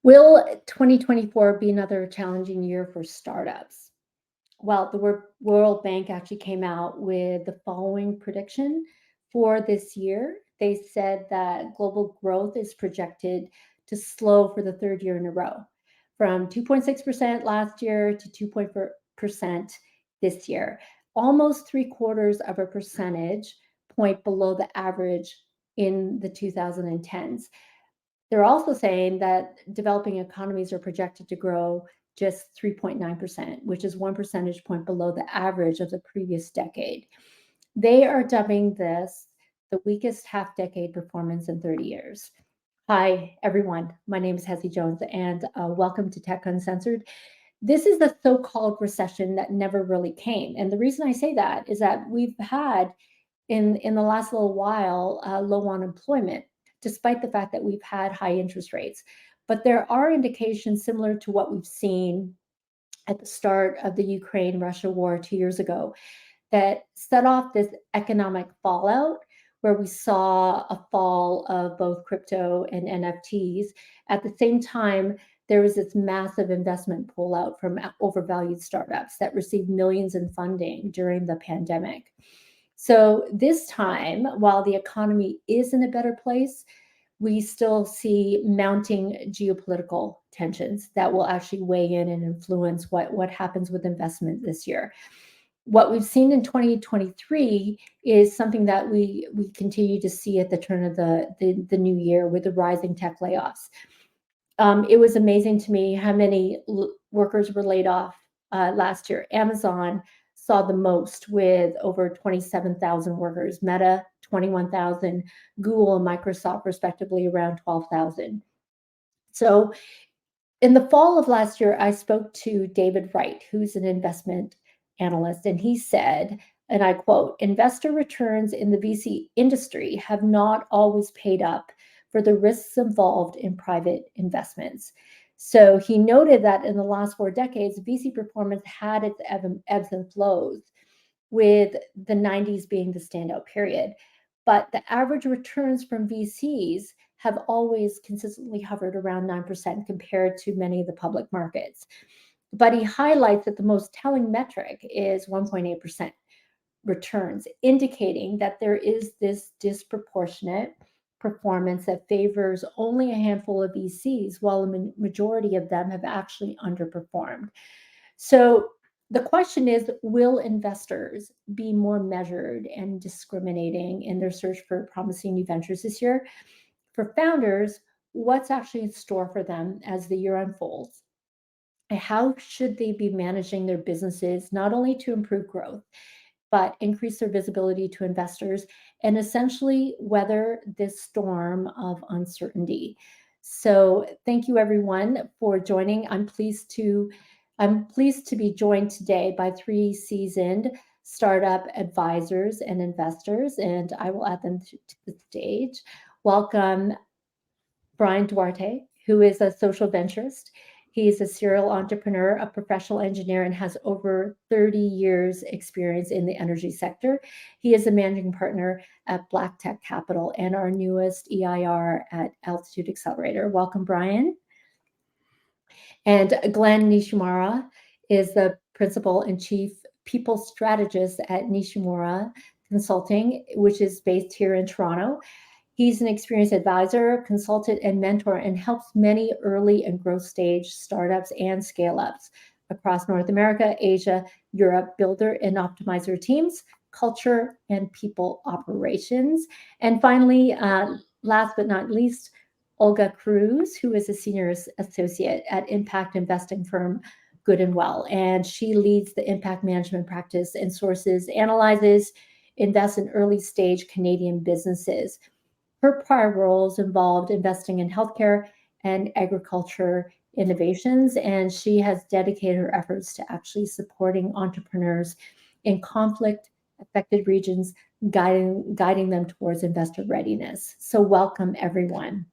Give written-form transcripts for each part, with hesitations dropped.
Will 2024 be another challenging year for startups? Well, the World Bank actually came out with the following prediction for this year. They said that global growth is projected to slow for the third year in a row, from 2.6% last year to 2.4% this year, almost three quarters of a percentage point below the average in the 2010s. They're also saying that developing economies are projected to grow just 3.9%, which is 1 percentage point below the average of the previous decade. They are dubbing this the weakest half decade performance in 30 years. Hi, everyone. My name is Hessie Jones, and welcome to Tech Uncensored. This is the so called recession that never really came. And the reason I say that is that we've had in the last little while low unemployment, despite the fact that we've had high interest rates. But there are indications similar to what we've seen at the start of the Ukraine-Russia war 2 years ago that set off this economic fallout where we saw a fall of both crypto and NFTs. At the same time, there was this massive investment pullout from overvalued startups that received millions in funding during the pandemic. So this time, while the economy is in a better place, we still see mounting geopolitical tensions that will actually weigh in and influence what happens with investment this year. What we've seen in 2023 is something that we continue to see at the turn of the new year with the rising tech layoffs. It was amazing to me how many workers were laid off last year. Amazon saw the most with over 27,000 workers, Meta 21,000, Google and Microsoft respectively around 12,000. So in the fall of last year, I spoke to David Wright, who's an investment analyst, and he said, and I quote, investor returns in the VC industry have not always paid up for the risks involved in private investments. So he noted that in the last 4 decades, VC performance had its ebbs and flows, with the 90s being the standout period. But the average returns from VCs have always consistently hovered around 9% compared to many of the public markets. But he highlights that the most telling metric is 1.8% returns, indicating that there is this disproportionate performance that favors only a handful of VCs, while a majority of them have actually underperformed. So the question is, will investors be more measured and discriminating in their search for promising new ventures this year? For founders, what's actually in store for them as the year unfolds? How should they be managing their businesses, not only to improve growth, but increase their visibility to investors and essentially weather this storm of uncertainty? So thank you everyone for joining. I'm pleased to be joined today by 3 seasoned startup advisors and investors, and I will add them to the stage. Welcome Brian Duarte, who is a social venturist. He's a serial entrepreneur, a professional engineer, and has over 30 years experience in the energy sector. He is a managing partner at Black Tech Capital and our newest EIR at Altitude Accelerator. Welcome, Brian. And Glenn Nishimura is the principal and chief people strategist at Nishimura Consulting, which is based here in Toronto. He's an experienced advisor, consultant, and mentor, and helps many early and growth stage startups and scale-ups across North America, Asia, Europe, build and optimize their teams, culture, and people operations. And finally, last but not least, Olga Cruz, who is a senior associate at impact investing firm Good and Well, and she leads the impact management practice and sources, analyzes, invests in early stage Canadian businesses. Her prior roles involved investing in healthcare and agriculture innovations, and she has dedicated her efforts to actually supporting entrepreneurs in conflict-affected regions, guiding them towards investor readiness. So welcome, everyone.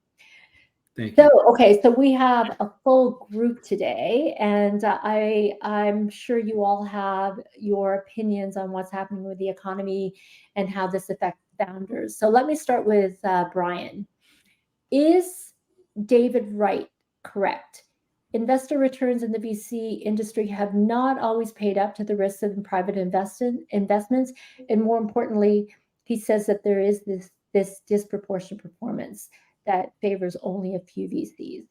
Thank you. So we have a full group today, and I'm sure you all have your opinions on what's happening with the economy and how this affects founders. So let me start with Brian. Is David Wright correct. Investor returns in the VC industry have not always paid up to the risks of private investments. And more importantly, he says that there is this disproportionate performance that favors only a few VCs.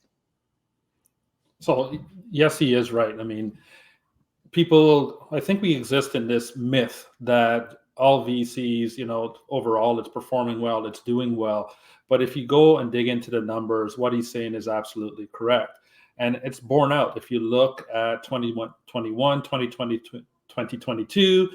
So yes, he is right. I mean, people, I think we exist in this myth that all VCs, overall it's performing well, it's doing well. But if you go and dig into the numbers, what he's saying is absolutely correct. And it's borne out. If you look at 2021, 2022,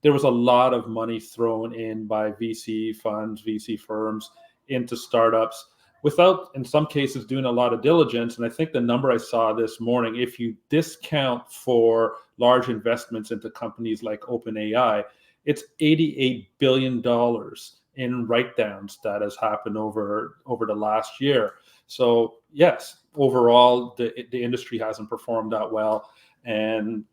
there was a lot of money thrown in by VC funds, VC firms into startups without, in some cases, doing a lot of diligence. And I think the number I saw this morning, if you discount for large investments into companies like OpenAI, it's $88 billion in write-downs that has happened over the last year. So yes, overall, the industry hasn't performed that well, and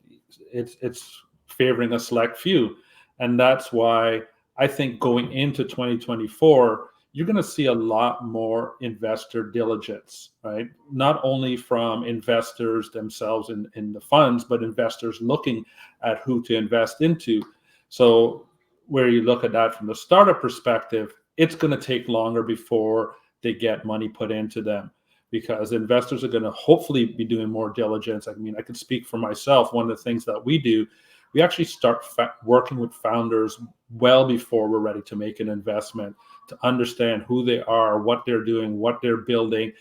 it's favoring a select few. And that's why I think going into 2024, you're going to see a lot more investor diligence, right? Not only from investors themselves in the funds, but investors looking at who to invest into. So where you look at that from the startup perspective, it's going to take longer before they get money put into them, because investors are going to hopefully be doing more diligence. I mean, I can speak for myself. One of the things that we do, we actually start working with founders well before we're ready to make an investment, to understand who they are, what they're doing, what they're building,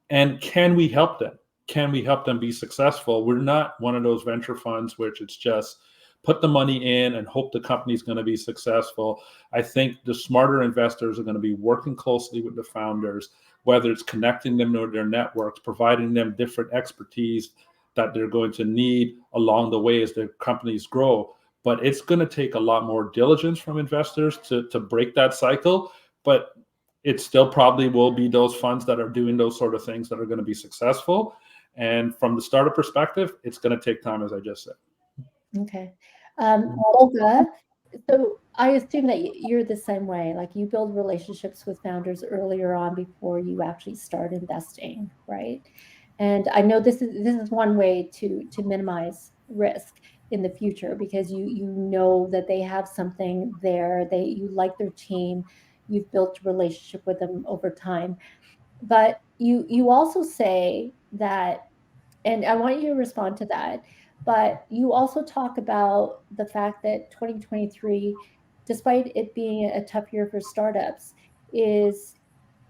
and can we help them? Can we help them be successful? We're not one of those venture funds which it's just put the money in and hope the company's going to be successful. I think the smarter investors are going to be working closely with the founders, whether it's connecting them to their networks, providing them different expertise that they're going to need along the way as their companies grow. But it's going to take a lot more diligence from investors to break that cycle. But it still probably will be those funds that are doing those sort of things that are going to be successful. And from the startup perspective, it's going to take time, as I just said. Okay. Olga, so I assume that you're the same way. Like you build relationships with founders earlier on before you actually start investing, right? And I know this is one way to minimize risk in the future, because you know that they have something there, you like their team, you've built a relationship with them over time. But you also say that, and I want you to respond to that. But you also talk about the fact that 2023, despite it being a tough year for startups, is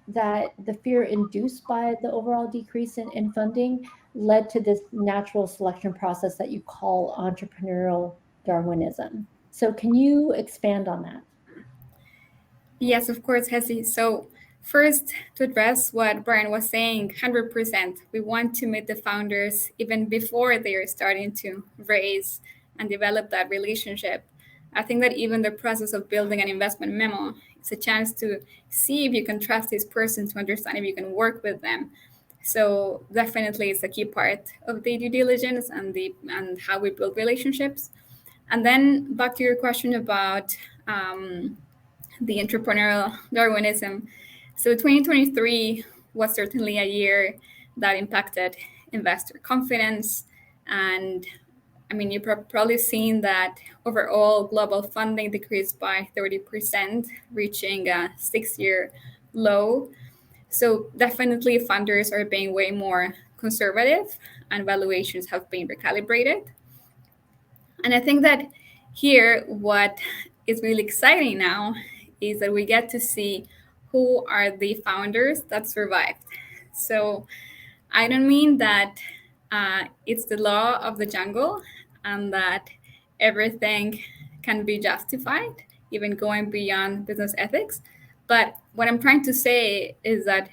that the fear induced by the overall decrease in funding led to this natural selection process that you call entrepreneurial Darwinism. So, can you expand on that? Yes, of course, Hesi. So, first, to address what Brian was saying, 100%, we want to meet the founders even before they are starting to raise and develop that relationship. I think that even the process of building an investment memo is a chance to see if you can trust this person, to understand if you can work with them. So definitely it's a key part of the due diligence and how we build relationships. And then back to your question about the entrepreneurial Darwinism. So 2023 was certainly a year that impacted investor confidence. And I mean, you've probably seen that overall global funding decreased by 30%, reaching a 6-year low. So definitely funders are being way more conservative and valuations have been recalibrated. And I think that here, what is really exciting now is that we get to see who are the founders that survived. So I don't mean that it's the law of the jungle and that everything can be justified, even going beyond business ethics. But what I'm trying to say is that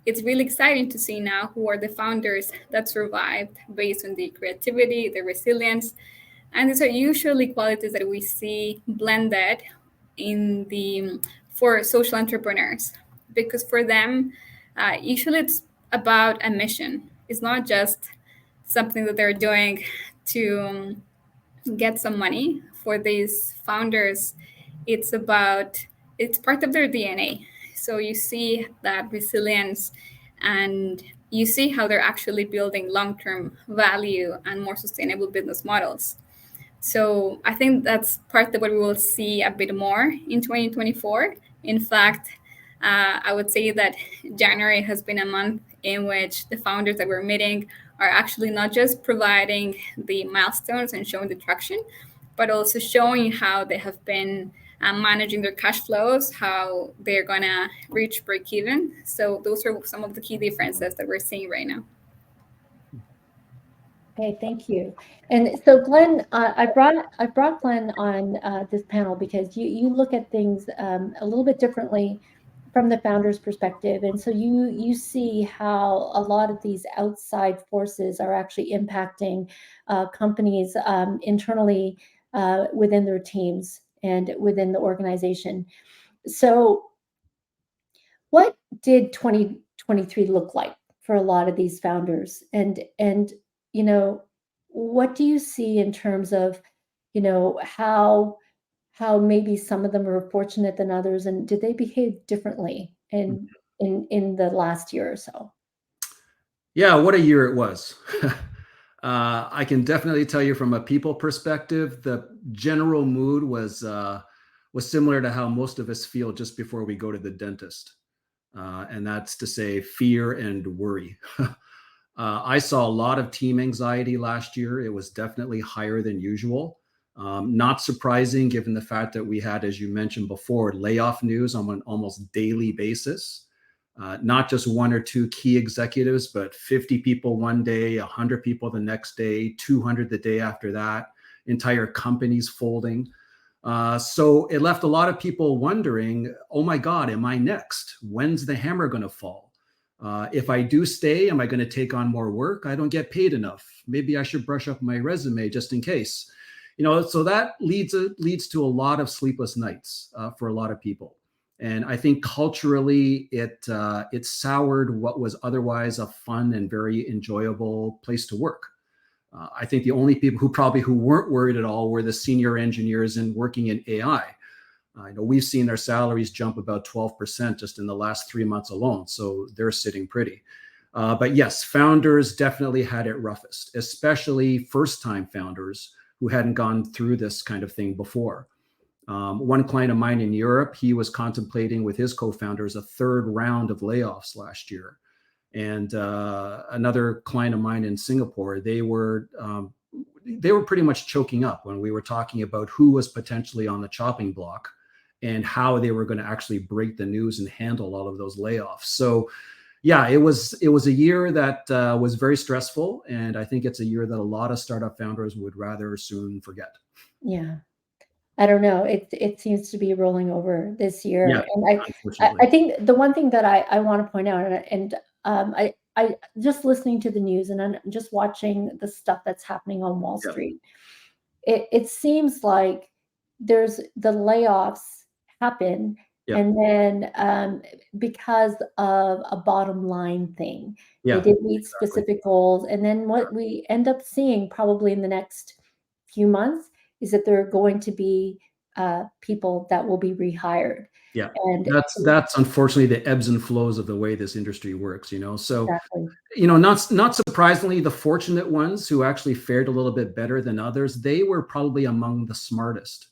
it's really exciting to see now who are the founders that survived based on the creativity, the resilience, and these are usually qualities that we see blended in the for social entrepreneurs, because for them, usually it's about a mission. It's not just something that they're doing to get some money. For these founders, it's part of their DNA. So you see that resilience and you see how they're actually building long-term value and more sustainable business models. So I think that's part of what we will see a bit more in 2024. In fact, I would say that January has been a month in which the founders that we're meeting are actually not just providing the milestones and showing the traction, but also showing how they have been managing their cash flows, how they're going to reach break even. So those are some of the key differences that we're seeing right now. Okay, thank you. And so, Glenn, I brought Glenn on this panel because you look at things a little bit differently from the founder's perspective, and so you see how a lot of these outside forces are actually impacting companies internally within their teams and within the organization. So, what did 2023 look like for a lot of these founders? And you know, what do you see in terms of, how maybe some of them are fortunate than others, and did they behave differently in the last year or so? Yeah, what a year it was. I can definitely tell you from a people perspective, the general mood was similar to how most of us feel just before we go to the dentist, and that's to say fear and worry. I saw a lot of team anxiety last year. It was definitely higher than usual. Not surprising given the fact that we had, as you mentioned before, layoff news on an almost daily basis. Not just one or two key executives, but 50 people one day, 100 people the next day, 200 the day after that, entire companies folding. So it left a lot of people wondering, oh my God, am I next? When's the hammer going to fall? If I do stay, am I going to take on more work? I don't get paid enough. Maybe I should brush up my resume just in case. So that leads to a lot of sleepless nights for a lot of people. And I think culturally, it soured what was otherwise a fun and very enjoyable place to work. I think the only people who weren't worried at all were the senior engineers and working in AI. I know we've seen their salaries jump about 12% just in the last 3 months alone, so they're sitting pretty. But yes, founders definitely had it roughest, especially first-time founders who hadn't gone through this kind of thing before. One client of mine in Europe, he was contemplating with his co-founders a third round of layoffs last year. And another client of mine in Singapore, they were pretty much choking up when we were talking about who was potentially on the chopping block and how they were going to actually break the news and handle all of those layoffs. So yeah, it was a year that was very stressful. And I think it's a year that a lot of startup founders would rather soon forget. Yeah. I don't know. It seems to be rolling over this year. Yeah, And I think the one thing that I want to point out, and I just listening to the news and I'm just watching the stuff that's happening on Wall Street, it seems like there's the layoffs happen, and then because of a bottom line thing, they did meet specific goals, and then what we end up seeing probably in the next few months is that there are going to be people that will be rehired. Yeah, and that's unfortunately the ebbs and flows of the way this industry works. So exactly. not surprisingly, the fortunate ones who actually fared a little bit better than others, they were probably among the smartest,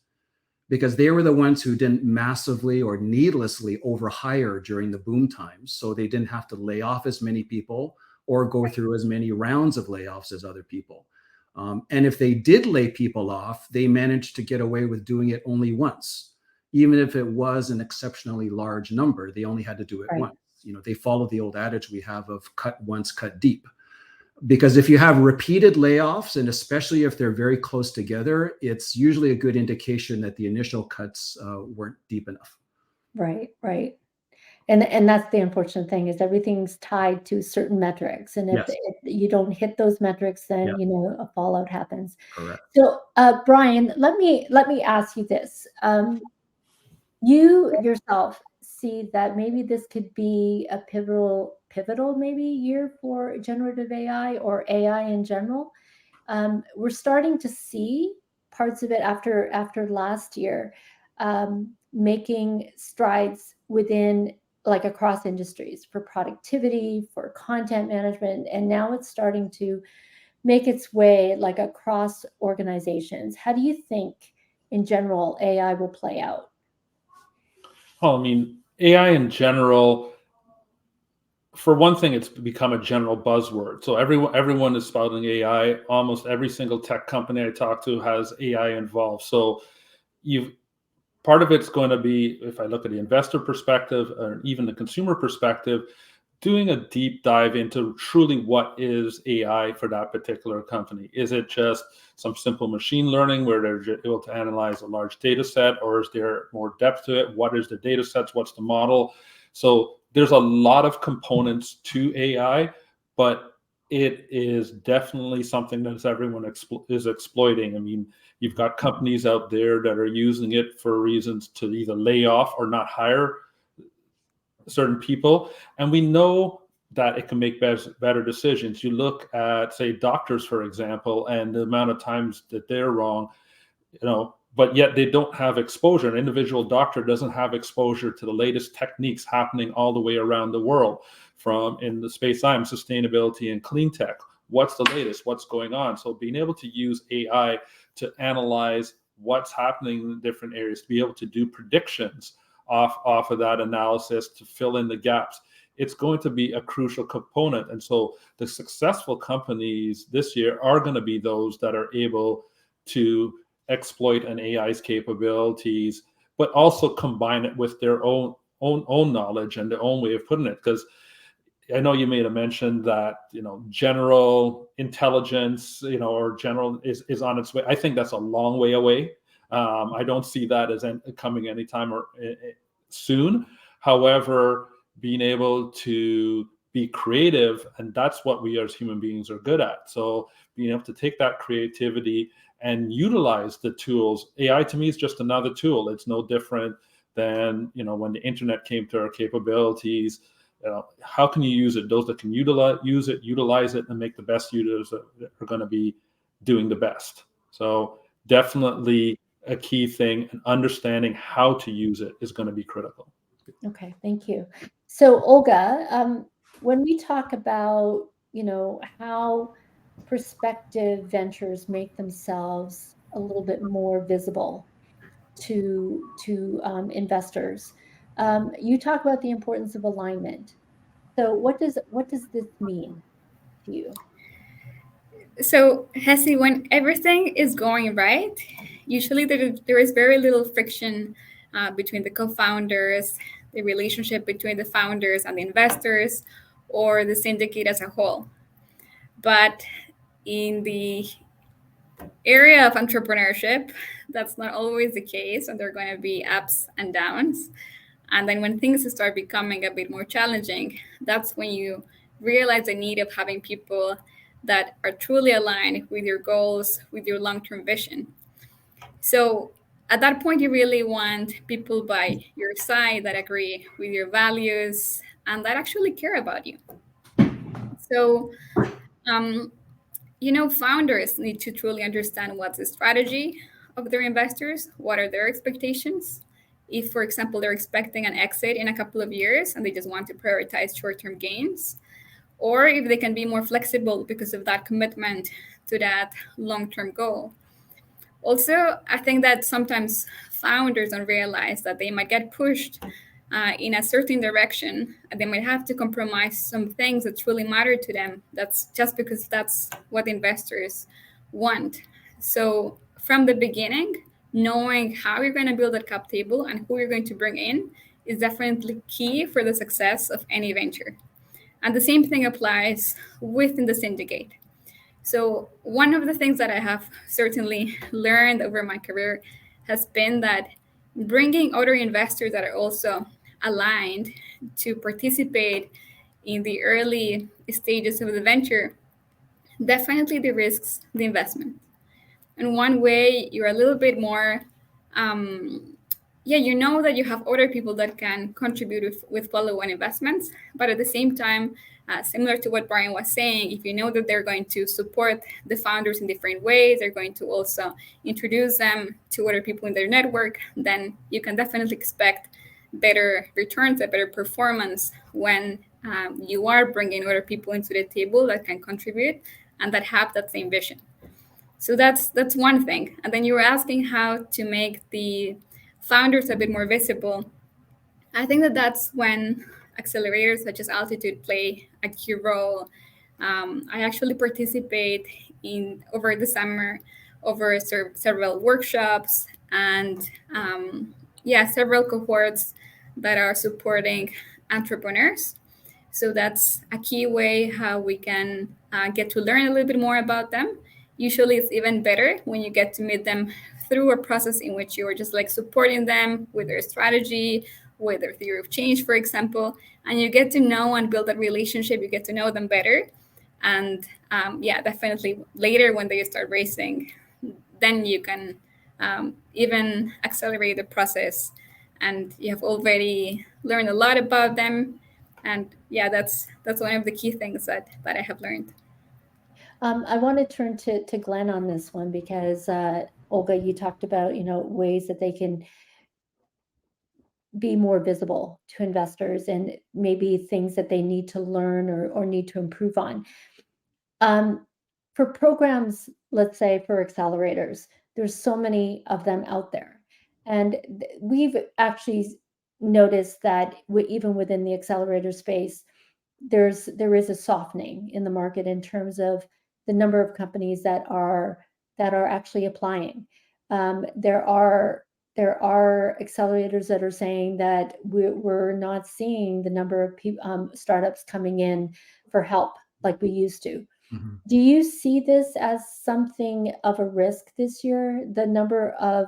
because they were the ones who didn't massively or needlessly overhire during the boom times. So they didn't have to lay off as many people or go through as many rounds of layoffs as other people. And if they did lay people off, they managed to get away with doing it only once. Even if it was an exceptionally large number, they only had to do it once. They followed the old adage we have of cut once, cut deep. Because if you have repeated layoffs, and especially if they're very close together, it's usually a good indication that the initial cuts weren't deep enough. Right. And that's the unfortunate thing, is everything's tied to certain metrics. And if you don't hit those metrics, then, a fallout happens. Correct. So, Brian, let me ask you this. You yourself see that maybe this could be a pivotal maybe year for generative AI or AI in general. We're starting to see parts of it after last year, making strides within like across industries for productivity, for content management, and now it's starting to make its way like across organizations. How do you think in general AI will play out? Well, I mean, AI in general, for one thing, it's become a general buzzword. So everyone is spouting AI. Almost every single tech company I talk to has AI involved. So you've part of it's going to be, if I look at the investor perspective or even the consumer perspective, doing a deep dive into truly what is AI for that particular company. Is it just some simple machine learning where they're able to analyze a large data set, or is there more depth to it? What is the data sets? What's the model? So there's a lot of components to AI, but it is definitely something that everyone is exploiting. I mean, you've got companies out there that are using it for reasons to either lay off or not hire certain people, and we know that it can make better decisions. You look at, say, doctors, for example, and the amount of times that they're wrong, but yet they don't have exposure. An individual doctor doesn't have exposure to the latest techniques happening all the way around the world, from in the space I'm sustainability and clean tech. What's the latest? What's going on? So being able to use AI to analyze what's happening in different areas, to be able to do predictions off of that analysis to fill in the gaps, it's going to be a crucial component. And so the successful companies this year are going to be those that are able to exploit an AI's capabilities, but also combine it with their own knowledge and their own way of putting it. Because I know you made a mention that general intelligence, or general is on its way. I think that's a long way away. I don't see that as coming anytime or soon. However, being able to be creative, and that's what we as human beings are good at. So being able to take that creativity and utilize the tools. AI to me is just another tool. It's no different than when the internet came to our capabilities. How can you use it? Those that can utilize it, and make the best users are going to be doing the best. So definitely a key thing, and understanding how to use it is going to be critical. Okay, thank you. So Olga, when we talk about how prospective ventures make themselves a little bit more visible to investors, you talk about the importance of alignment. So what does this mean to you? So, Hesse, when everything is going right, usually there is very little friction between the co-founders, the relationship between the founders and the investors, or the syndicate as a whole. But in the area of entrepreneurship, that's not always the case, and there are going to be ups and downs. And then when things start becoming a bit more challenging, that's when you realize the need of having people that are truly aligned with your goals, with your long-term vision. So at that point, you really want people by your side that agree with your values and that actually care about you. So, founders need to truly understand what's the strategy of their investors, what are their expectations. If, for example, they're expecting an exit in a couple of years and they just want to prioritize short-term gains, or if they can be more flexible because of that commitment to that long-term goal. Also, I think that sometimes founders don't realize that they might get pushed in a certain direction, and they might have to compromise some things that truly matter to them. That's just because that's what investors want. So from the beginning, knowing how you're going to build that cap table and who you're going to bring in is definitely key for the success of any venture. And the same thing applies within the syndicate. So one of the things that I have certainly learned over my career has been that bringing other investors that are also aligned to participate in the early stages of the venture definitely de-risks the investment. And one way you're a little bit more, you know that you have other people that can contribute with follow-on investments, but at the same time, similar to what Brian was saying, if you know that they're going to support the founders in different ways, they're going to also introduce them to other people in their network, then you can definitely expect better returns, a better performance when you are bringing other people into the table that can contribute and that have that same vision. So that's one thing. And then you were asking how to make the founders a bit more visible. I think that's when accelerators such as Altitude play a key role. I actually participate in over the summer over several workshops and several cohorts that are supporting entrepreneurs. So that's a key way how we can get to learn a little bit more about them. Usually it's even better when you get to meet them through a process in which you are just like supporting them with their strategy, with their theory of change, for example, and you get to know and build that relationship, you get to know them better. And definitely later when they start racing, then you can even accelerate the process and you have already learned a lot about them. And that's one of the key things that I have learned. I want to turn to Glenn on this one because Olga, you talked about ways that they can be more visible to investors and maybe things that they need to learn or need to improve on. For programs, let's say for accelerators, there's so many of them out there. And we've actually noticed that even within the accelerator space, there is a softening in the market in terms of the number of companies that are actually applying. There are accelerators that are saying that we're not seeing the number of startups coming in for help like we used to. Mm-hmm. Do you see this as something of a risk this year? The number of,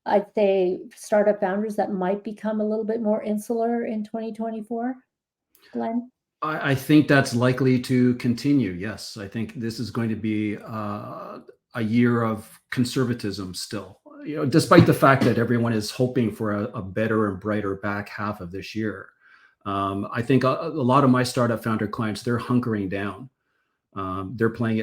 I'd say, startup founders that might become a little bit more insular in 2024? Glenn? I think that's likely to continue. Yes, I think this is going to be a year of conservatism still. Despite the fact that everyone is hoping for a better and brighter back half of this year, I think a lot of my startup founder clients, they're hunkering down. They're playing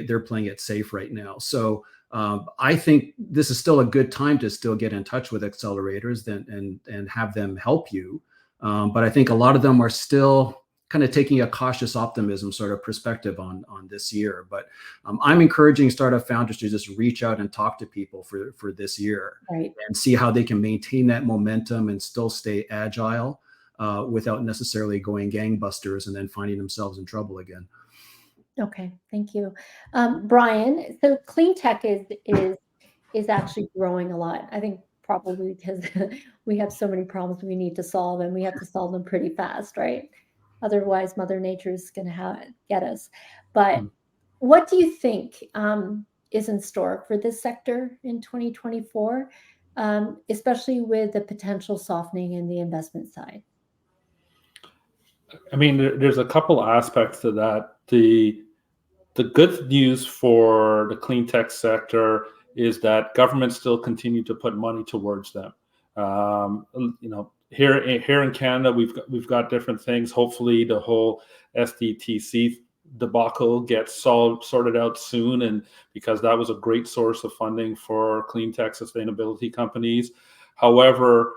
it safe right now. So I think this is still a good time to still get in touch with accelerators and have them help you. But I think a lot of them are still kind of taking a cautious optimism sort of perspective on this year. But I'm encouraging startup founders to just reach out and talk to people for this year, right, and see how they can maintain that momentum and still stay agile without necessarily going gangbusters and then finding themselves in trouble again. Okay, thank you. Brian, so clean tech is actually growing a lot. I think probably because we have so many problems we need to solve and we have to solve them pretty fast, right? Otherwise, Mother Nature is going to get us. But what do you think is in store for this sector in 2024, especially with the potential softening in the investment side? I mean, there's a couple aspects to that. The good news for the clean tech sector is that governments still continue to put money towards them. Here in Canada, we've got different things. Hopefully, the whole SDTC debacle gets sorted out soon, and because that was a great source of funding for clean tech sustainability companies. However,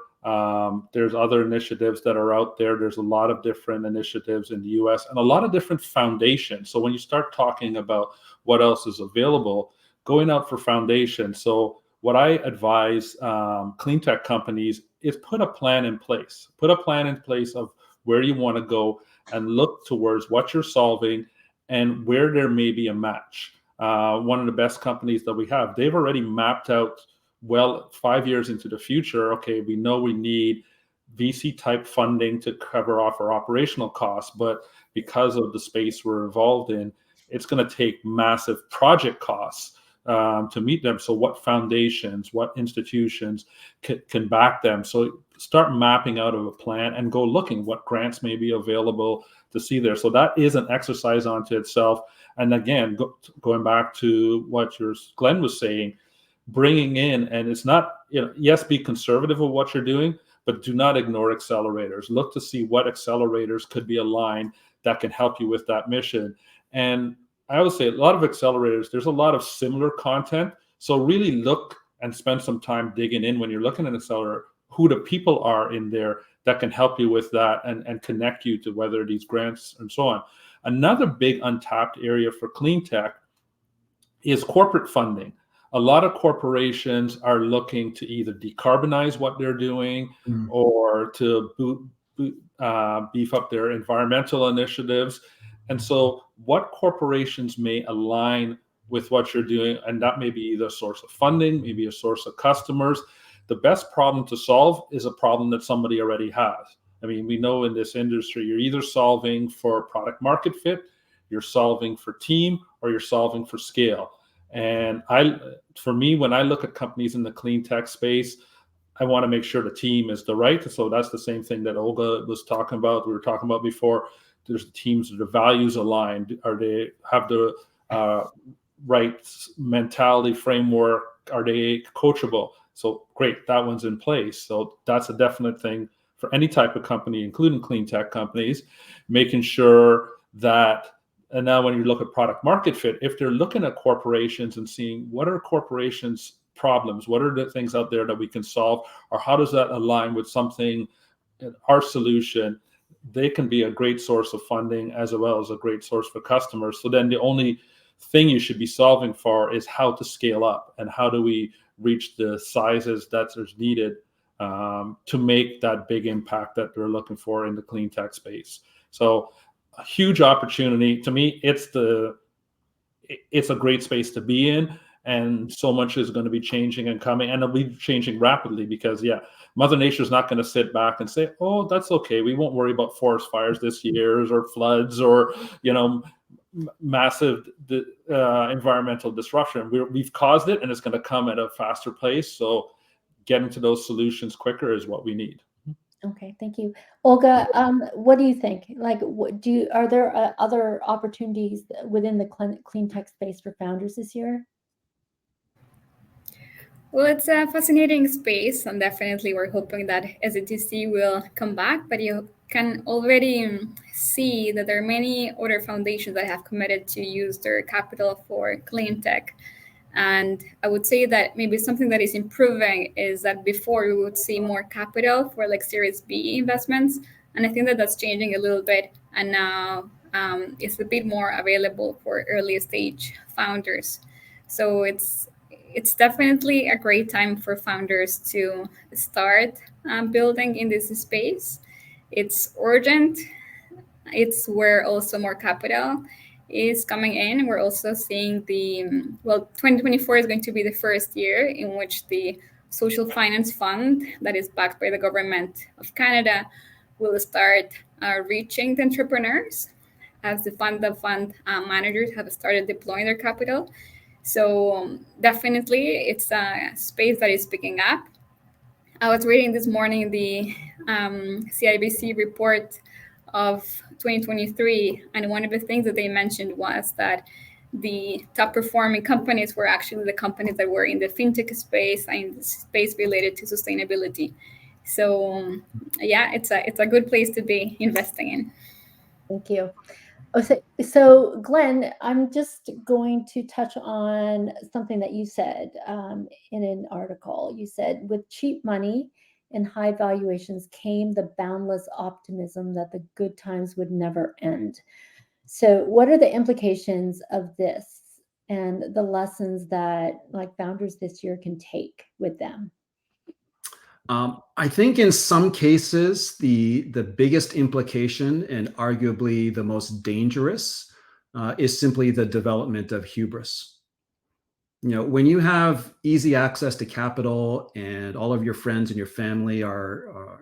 there's other initiatives that are out there. There's a lot of different initiatives in the US and a lot of different foundations. So when you start talking about what else is available, going out for foundations. So what I advise clean tech companies is put a plan in place. Put a plan in place of where you want to go and look towards what you're solving and where there may be a match. One of the best companies that we have, they've already mapped out 5 years into the future. Okay, we know we need VC type funding to cover off our operational costs, but because of the space we're involved in, it's going to take massive project costs to meet them. So what foundations, what institutions can back them? So start mapping out of a plan and go looking what grants may be available to see there. So that is an exercise unto itself. And again, going back to what Glenn was saying, bringing in, and it's not, yes, be conservative with what you're doing, but do not ignore accelerators. Look to see what accelerators could be aligned that can help you with that mission. And I would say a lot of accelerators, there's a lot of similar content. So really look and spend some time digging in when you're looking at an accelerator, who the people are in there that can help you with that and connect you to whether these grants and so on. Another big untapped area for clean tech is corporate funding. A lot of corporations are looking to either decarbonize what they're doing or to beef up their environmental initiatives. And so what corporations may align with what you're doing, and that may be either a source of funding, maybe a source of customers. The best problem to solve is a problem that somebody already has. I mean, we know in this industry, you're either solving for product market fit, you're solving for team, or you're solving for scale. And for me, when I look at companies in the clean tech space, I want to make sure the team is the right. So that's the same thing that Olga was talking about. We were talking about before. There's teams that the values aligned. Are they have the right mentality framework? Are they coachable? So great, that one's in place. So that's a definite thing for any type of company, including clean tech companies, making sure that. And now when you look at product market fit, if they're looking at corporations and seeing what are corporations' problems, what are the things out there that we can solve, or how does that align with something, our solution, they can be a great source of funding as well as a great source for customers. So then the only thing you should be solving for is how to scale up and how do we reach the sizes that is needed to make that big impact that they're looking for in the clean tech space. So a huge opportunity. To me, it's a great space to be in, and so much is going to be changing and coming, and it'll be changing rapidly because Mother Nature is not going to sit back and say, oh, that's okay, we won't worry about forest fires this year or floods or massive environmental disruption. We've caused it, and it's going to come at a faster pace. So getting to those solutions quicker is what we need. Okay, thank you, Olga. What do you think? Like, are there other opportunities within the clean tech space for founders this year? Well, it's a fascinating space, and definitely we're hoping that SDTC will come back. But you can already see that there are many other foundations that have committed to use their capital for clean tech. And I would say that maybe something that is improving is that before we would see more capital for like Series B investments. And I think that that's changing a little bit. And now it's a bit more available for early stage founders. So it's definitely a great time for founders to start building in this space. It's urgent. It's where also more capital is coming in. We're also seeing 2024 is going to be the first year in which the Social Finance Fund that is backed by the government of Canada will start reaching the entrepreneurs as the fund managers have started deploying their capital. So definitely it's a space that is picking up. I was reading this morning the CIBC report of 2023, and one of the things that they mentioned was that the top performing companies were actually the companies that were in the fintech space and the space related to sustainability. So it's a good place to be investing in. Thank you. So Glenn, I'm just going to touch on something that you said in an article. You said, with cheap money and high valuations came the boundless optimism that the good times would never end. So what are the implications of this and the lessons that like founders this year can take with them? I think in some cases, the biggest implication and arguably the most dangerous is simply the development of hubris. When you have easy access to capital and all of your friends and your family are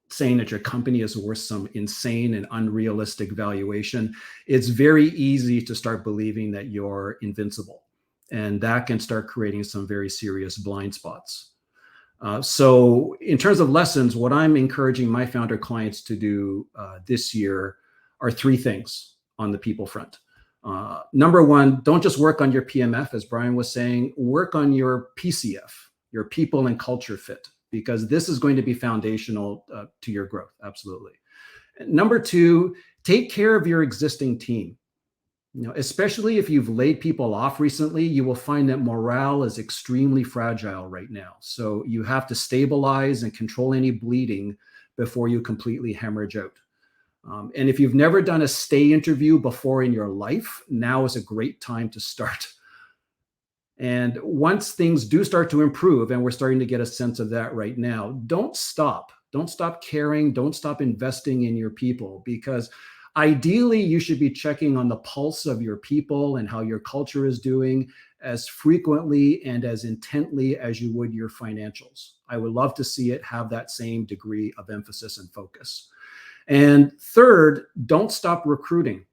saying that your company is worth some insane and unrealistic valuation, it's very easy to start believing that you're invincible. And that can start creating some very serious blind spots. So in terms of lessons, what I'm encouraging my founder clients to do this year are three things on the people front. Number one, don't just work on your PMF, as Brian was saying, work on your PCF, your people and culture fit, because this is going to be foundational to your growth. Absolutely. Number two, take care of your existing team. Especially if you've laid people off recently, you will find that morale is extremely fragile right now. So you have to stabilize and control any bleeding before you completely hemorrhage out. And if you've never done a stay interview before in your life, now is a great time to start. And once things do start to improve, and we're starting to get a sense of that right now, don't stop. Don't stop caring. Don't stop investing in your people, because ideally you should be checking on the pulse of your people and how your culture is doing as frequently and as intently as you would your financials. I would love to see it have that same degree of emphasis and focus. And third, don't stop recruiting.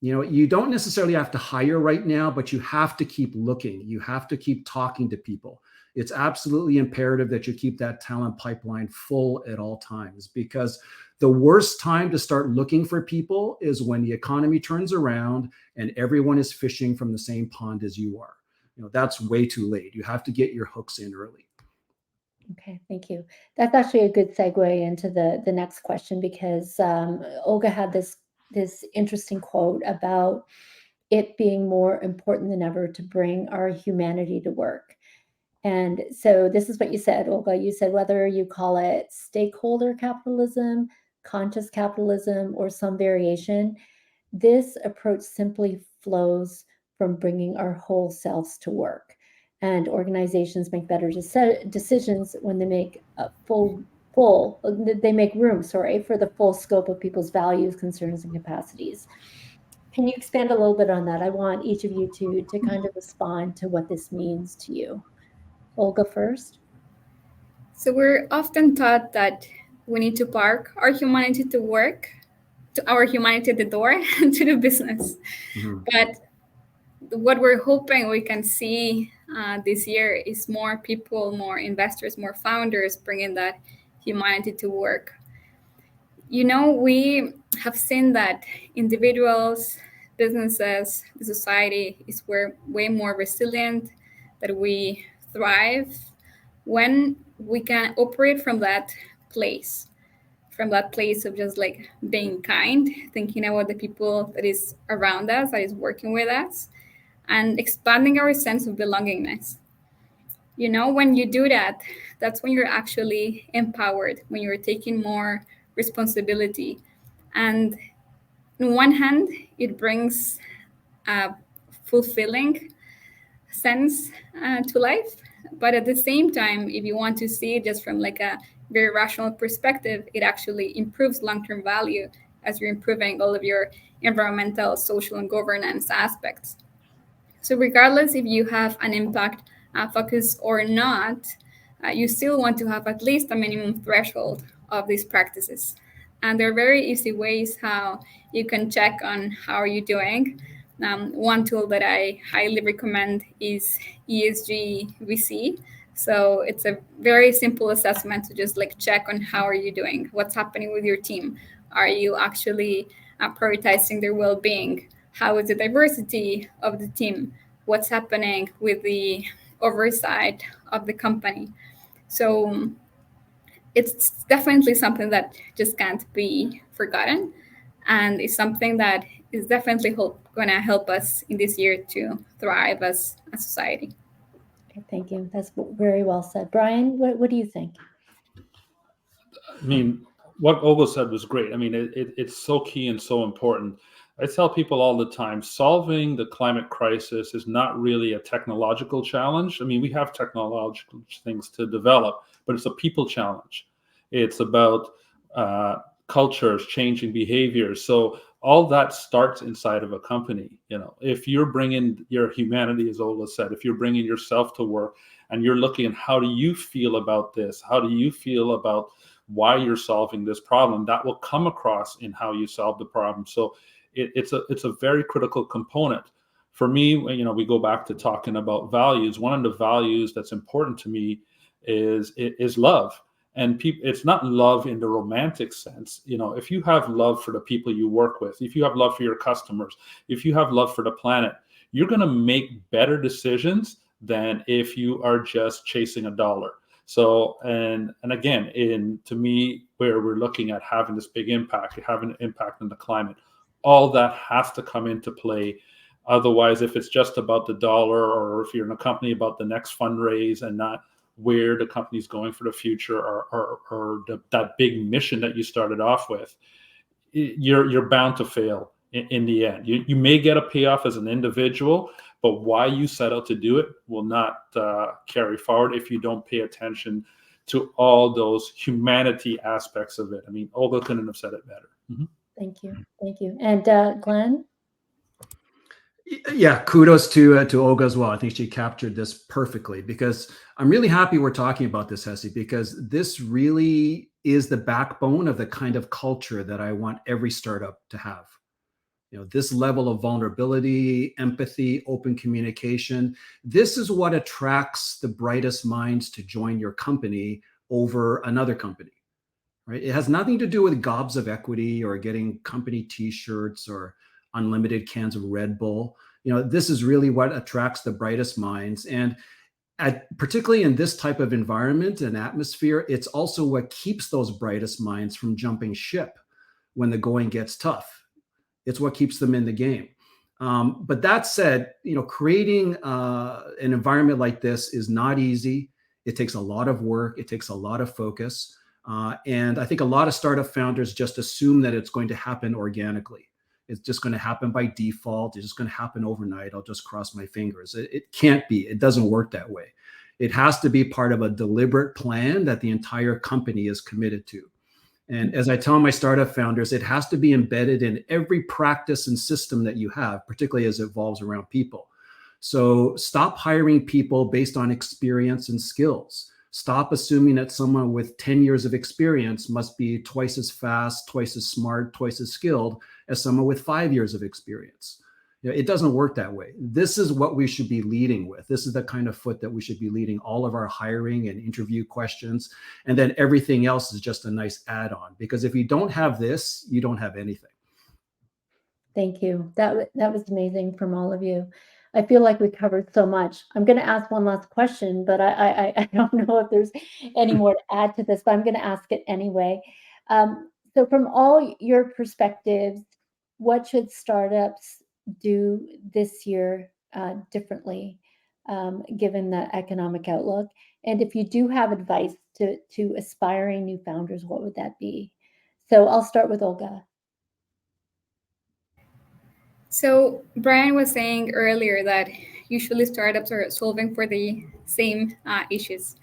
You don't necessarily have to hire right now, but you have to keep looking. You have to keep talking to people. It's absolutely imperative that you keep that talent pipeline full at all times, because the worst time to start looking for people is when the economy turns around and everyone is fishing from the same pond as you are. That's way too late. You have to get your hooks in early. Okay, thank you. That's actually a good segue into the next question, because Olga had this interesting quote about it being more important than ever to bring our humanity to work. And so this is what you said, Olga. You said whether you call it stakeholder capitalism, conscious capitalism, or some variation, this approach simply flows from bringing our whole selves to work. And organizations make better decisions when they make they make room, for the full scope of people's values, concerns, and capacities. Can you expand a little bit on that? I want each of you to kind of respond to what this means to you. Olga first. So we're often taught that we need to park our humanity to work, to our humanity at the door, to do business. Mm-hmm. But what we're hoping we can see this year is more people, more investors, more founders bringing that humanity to work. We have seen that individuals, businesses, the society is way more resilient, that we thrive when we can operate from that place of just like being kind, thinking about the people that is around us, that is working with us, and expanding our sense of belongingness. When you do that, that's when you're actually empowered, when you're taking more responsibility. And on one hand, it brings a fulfilling sense to life. But at the same time, if you want to see it just from like a very rational perspective, it actually improves long-term value as you're improving all of your environmental, social, and governance aspects. So regardless if you have an impact focus or not, you still want to have at least a minimum threshold of these practices. And there are very easy ways how you can check on how are you doing. One tool that I highly recommend is ESG VC. So it's a very simple assessment to just like check on how are you doing, what's happening with your team. Are you actually prioritizing their well-being? How is the diversity of the team? What's happening with the oversight of the company? So it's definitely something that just can't be forgotten. And it's something that is definitely going to help us in this year to thrive as a society. Okay, thank you. That's very well said. Brian, what do you think? I mean, what Olga said was great. I mean, it's so key and so important. I tell people all the time, solving the climate crisis is not really a technological challenge. I mean, we have technological things to develop, but it's a people challenge. It's about cultures, changing behaviors. So all that starts inside of a company. If you're bringing your humanity, as Olga said, if you're bringing yourself to work and you're looking at how do you feel about this? How do you feel about why you're solving this problem? That will come across in how you solve the problem. So it's a very critical component. For me, we go back to talking about values. One of the values that's important to me is love. And it's not love in the romantic sense. If you have love for the people you work with, if you have love for your customers, if you have love for the planet, you're going to make better decisions than if you are just chasing a dollar. So, and again, to me, where we're looking at having this big impact, having an impact on the climate, all that has to come into play. Otherwise, if it's just about the dollar, or if you're in a company about the next fundraise and not where the company's going for the future, or that big mission that you started off with, you're bound to fail in the end. You may get a payoff as an individual, but why you set out to do it will not carry forward if you don't pay attention to all those humanity aspects of it. I mean, Olga couldn't have said it better. Mm-hmm. Thank you. And Glenn? Yeah, kudos to Olga as well. I think she captured this perfectly, because I'm really happy we're talking about this, Hesse, because this really is the backbone of the kind of culture that I want every startup to have. This level of vulnerability, empathy, open communication, this is what attracts the brightest minds to join your company over another company, right? It has nothing to do with gobs of equity or getting company t-shirts or unlimited cans of Red Bull. This is really what attracts the brightest minds. And particularly in this type of environment and atmosphere, it's also what keeps those brightest minds from jumping ship when the going gets tough. It's what keeps them in the game. But that said, creating an environment like this is not easy. It takes a lot of work. It takes a lot of focus. And I think a lot of startup founders just assume that it's going to happen organically. It's just going to happen by default. It's just going to happen overnight. I'll just cross my fingers. It can't be. It doesn't work that way. It has to be part of a deliberate plan that the entire company is committed to. And as I tell my startup founders, it has to be embedded in every practice and system that you have, particularly as it evolves around people. So stop hiring people based on experience and skills. Stop assuming that someone with 10 years of experience must be twice as fast, twice as smart, twice as skilled as someone with 5 years of experience. It doesn't work that way. This is what we should be leading with. This is the kind of foot that we should be leading all of our hiring and interview questions. And then everything else is just a nice add-on, because if you don't have this, you don't have anything. Thank you. That was amazing from all of you. I feel like we covered so much. I'm going to ask one last question, but I don't know if there's any more to add to this, but I'm going to ask it anyway. So from all your perspectives, what should startups do this year differently, given the economic outlook? And if you do have advice to aspiring new founders, what would that be? So I'll start with Olga. So Brian was saying earlier that usually startups are solving for the same issues.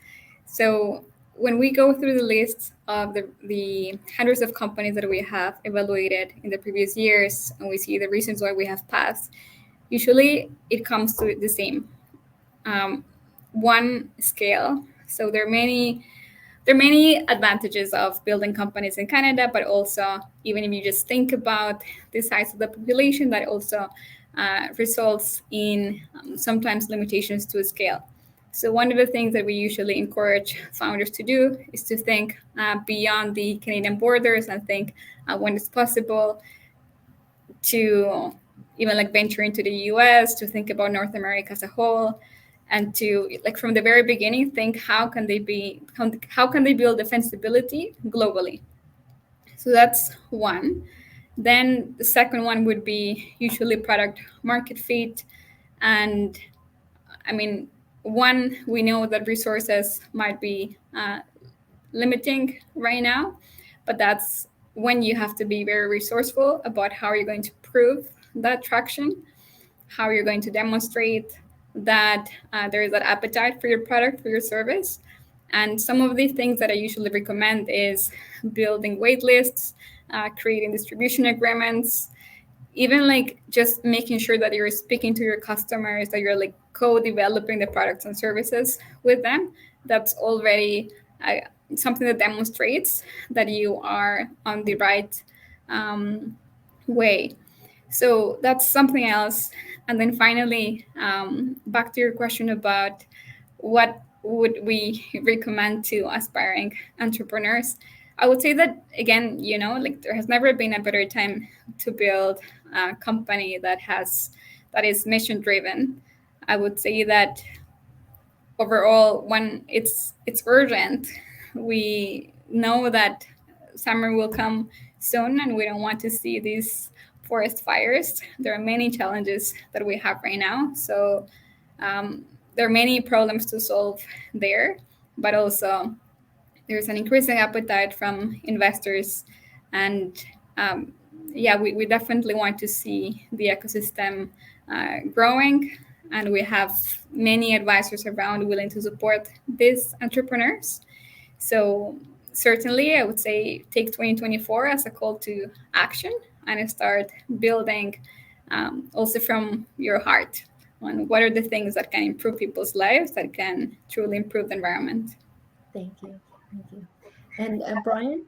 So when we go through the list of the hundreds of companies that we have evaluated in the previous years, and we see the reasons why we have passed, usually it comes to the same. One, scale. So there are many advantages of building companies in Canada, but also, even if you just think about the size of the population, that also results in sometimes limitations to scale. So one of the things that we usually encourage founders to do is to think beyond the Canadian borders and think when it's possible to even like venture into the US, to think about North America as a whole, and to, like, from the very beginning, think how can they build defensibility globally. So that's one. Then the second one would be usually product market fit. And I mean, one, we know that resources might be limiting right now, but that's when you have to be very resourceful about how you're going to prove that traction, how you're going to demonstrate that there is that appetite for your product, for your service. And some of the things that I usually recommend is building wait lists, creating distribution agreements, even like just making sure that you're speaking to your customers, that you're like co-developing the products and services with them. That's already something that demonstrates that you are on the right way. So that's something else. And then finally, back to your question about what would we recommend to aspiring entrepreneurs, I would say that, again, like, there has never been a better time to build a company that is mission driven. I would say that overall, when it's urgent, we know that summer will come soon, and we don't want to see these forest fires. There are many challenges that we have right now. So there are many problems to solve there, but also there's an increasing appetite from investors. And we definitely want to see the ecosystem growing. And we have many advisors around willing to support these entrepreneurs. So certainly, I would say take 2024 as a call to action and start building also from your heart on what are the things that can improve people's lives, that can truly improve the environment. Thank you. Thank you. And Brian?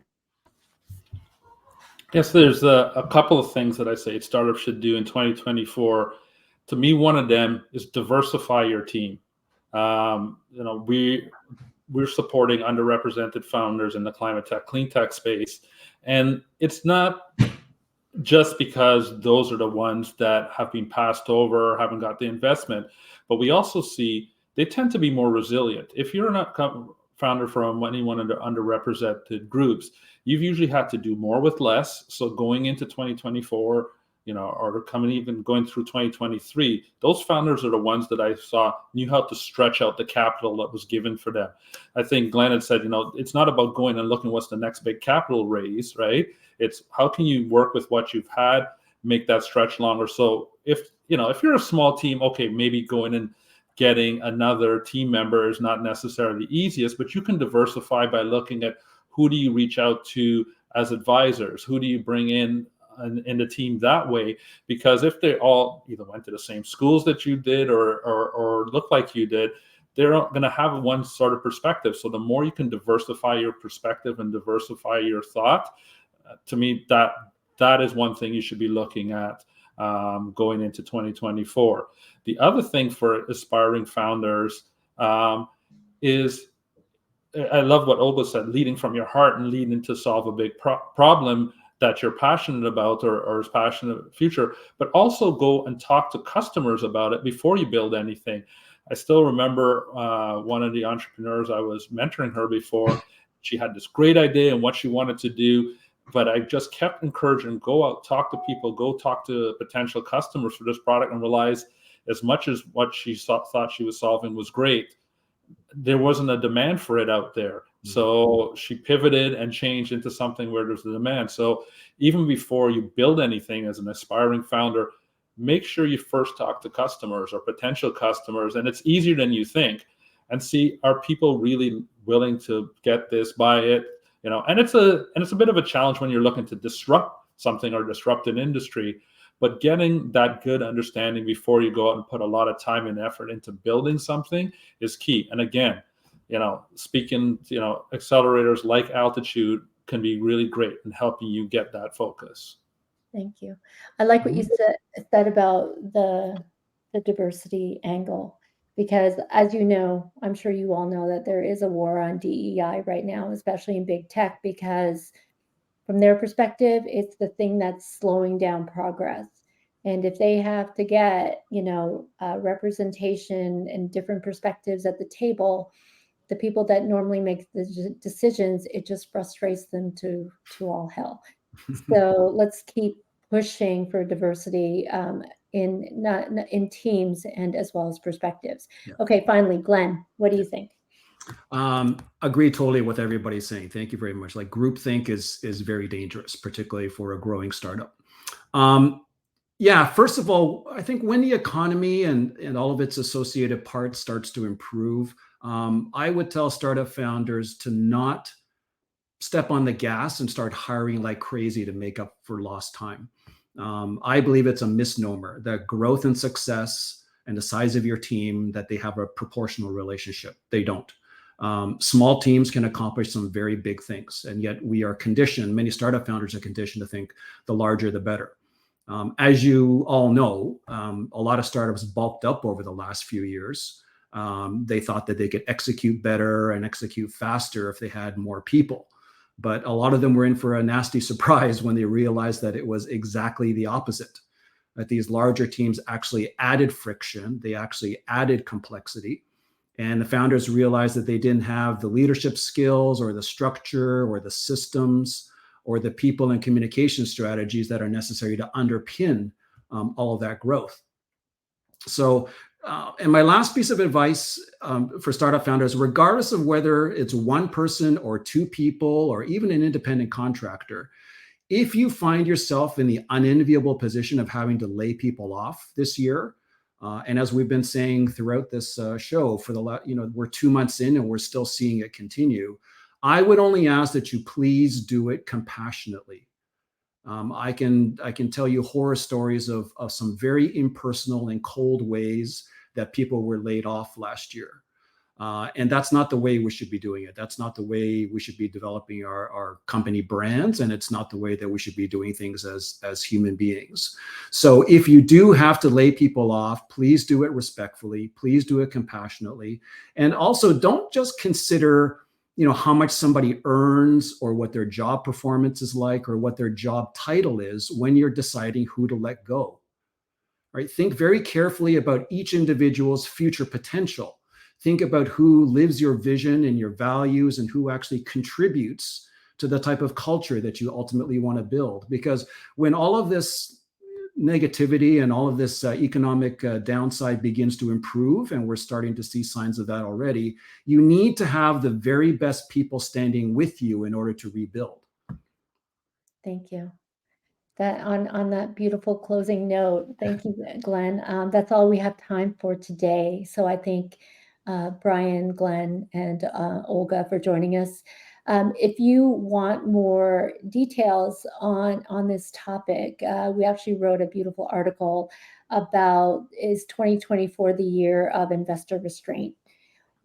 Yes, there's a couple of things that I say startups should do in 2024. To me, one of them is diversify your team. We're supporting underrepresented founders in the climate tech, clean tech space. And it's not just because those are the ones that have been passed over, haven't got the investment, but we also see they tend to be more resilient. If you're not founder from any one of the underrepresented groups, you've usually had to do more with less. So going into 2024, or going through 2023, those founders are the ones that I saw knew how to stretch out the capital that was given for them. I think Glenn had said, it's not about going and looking what's the next big capital raise, right? It's how can you work with what you've had, make that stretch longer. So if you're a small team, okay, maybe going and getting another team member is not necessarily the easiest, but you can diversify by looking at who do you reach out to as advisors, who do you bring in the team that way, because if they all either went to the same schools that you did or look like you did, they're going to have one sort of perspective. So the more you can diversify your perspective and diversify your thought, to me, that is one thing you should be looking at going into 2024. The other thing for aspiring founders is, I love what Olga said, leading from your heart and leading to solve a big problem that you're passionate about or is passionate about the future, but also go and talk to customers about it before you build anything. I still remember one of the entrepreneurs, I was mentoring her before. She had this great idea and what she wanted to do, but I just kept encouraging, go out, talk to people, go talk to potential customers for this product, and realize as much as what she thought she was solving was great, there wasn't a demand for it out there. So she pivoted and changed into something where there's a demand. So even before you build anything as an aspiring founder, make sure you first talk to customers or potential customers. And it's easier than you think, and see, are people really willing to get this, buy it? And it's a bit of a challenge when you're looking to disrupt something or disrupt an industry, but getting that good understanding before you go out and put a lot of time and effort into building something is key. And again, speaking, accelerators like Altitude can be really great in helping you get that focus. Thank you. I like what you said about the diversity angle, because as you know, I'm sure you all know that there is a war on DEI right now, especially in big tech, because from their perspective, it's the thing that's slowing down progress. And if they have to get, representation and different perspectives at the table, the people that normally make the decisions, it just frustrates them to all hell. So let's keep pushing for diversity in teams and as well as perspectives. Yeah. Okay, finally, Glenn, what do you think? Agree totally with everybody's saying. Thank you very much. Like groupthink is very dangerous, particularly for a growing startup. First of all, I think when the economy and all of its associated parts starts to improve, I would tell startup founders to not step on the gas and start hiring like crazy to make up for lost time. I believe it's a misnomer that growth and success and the size of your team, that they have a proportional relationship. They don't. Small teams can accomplish some very big things, and yet we are conditioned, many startup founders are conditioned to think the larger the better. As you all know, a lot of startups bulked up over the last few years. They thought that they could execute better and execute faster if they had more people. But a lot of them were in for a nasty surprise when they realized that it was exactly the opposite, that these larger teams actually added friction, they actually added complexity. And the founders realized that they didn't have the leadership skills or the structure or the systems or the people and communication strategies that are necessary to underpin all of that growth. So, and my last piece of advice for startup founders, regardless of whether it's one person or two people or even an independent contractor, if you find yourself in the unenviable position of having to lay people off this year, and as we've been saying throughout this show for we're 2 months in and we're still seeing it continue, I would only ask that you please do it compassionately. I can tell you horror stories of some very impersonal and cold ways that people were laid off last year. And that's not the way we should be doing it. That's not the way we should be developing our company brands. And it's not the way that we should be doing things as human beings. So if you do have to lay people off, please do it respectfully. Please do it compassionately. And also don't just consider how much somebody earns or what their job performance is like or what their job title is when you're deciding who to let go. Right? Think very carefully about each individual's future potential. Think about who lives your vision and your values and who actually contributes to the type of culture that you ultimately want to build. Because when all of this negativity and all of this economic downside begins to improve, and we're starting to see signs of that already, you need to have the very best people standing with you in order to rebuild. Thank you. That on that beautiful closing note, thank you, Glenn. That's all we have time for today. So I thank Brian, Glenn, and Olga for joining us. If you want more details on this topic, we actually wrote a beautiful article about is 2024 the year of investor restraint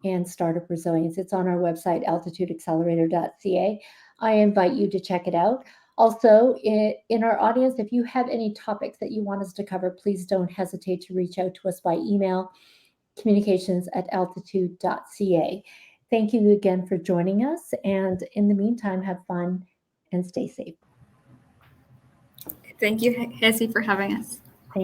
and startup resilience. It's on our website, altitudeaccelerator.ca. I invite you to check it out. Also, in our audience, if you have any topics that you want us to cover, please don't hesitate to reach out to us by email, communications@altitude.ca. Thank you again for joining us. And in the meantime, have fun and stay safe. Thank you, Hesse, for having us. Thank you.